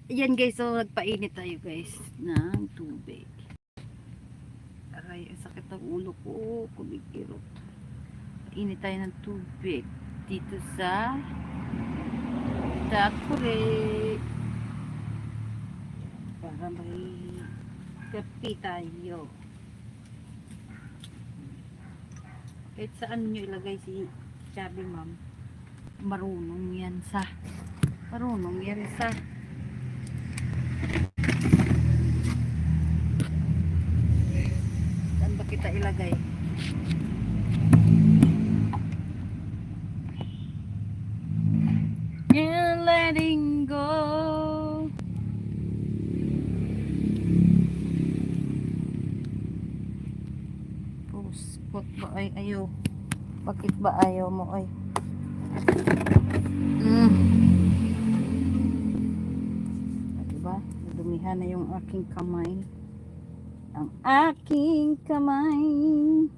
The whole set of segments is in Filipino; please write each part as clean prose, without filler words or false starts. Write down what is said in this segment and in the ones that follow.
Ayan guys, so nagpainit tayo guys ng tubig. Aray, ang sakit ng ulo ko, kumikirot. Painit tayo ng tubig dito sa Takure para may kape tayo. Kahit saan nyo ilagay si Chubby Ma'am, marunong yan sa saan ba kita ilagay? You're letting go. Puspot ba ay ayaw? Bakit ba ayaw mo ay? Diba? Nadumihan na yung aking kamay. Ang aking kamay.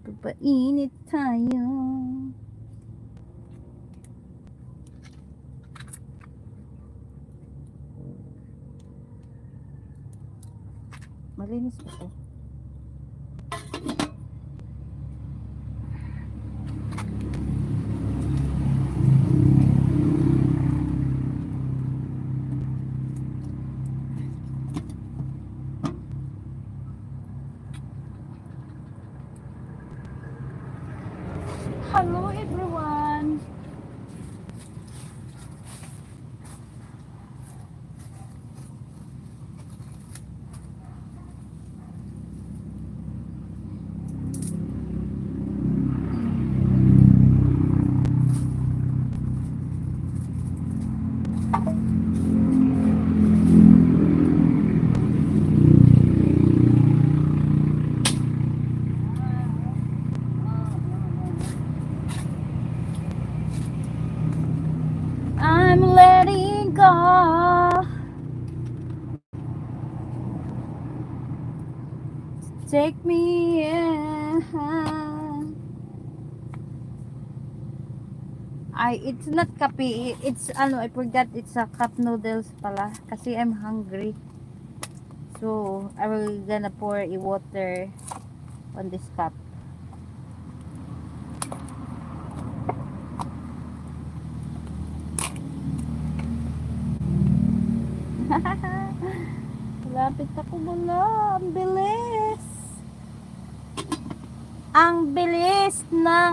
Papainit tayo. Malinis ba ito? Hello everyone! I'm letting go. Take me in. It's not kape. It's I forgot it's a cup noodles pala. Kasi I'm hungry. So, I will gonna pour a water on this cup. Lapit ako mula. Ang bilis. Ang bilis ng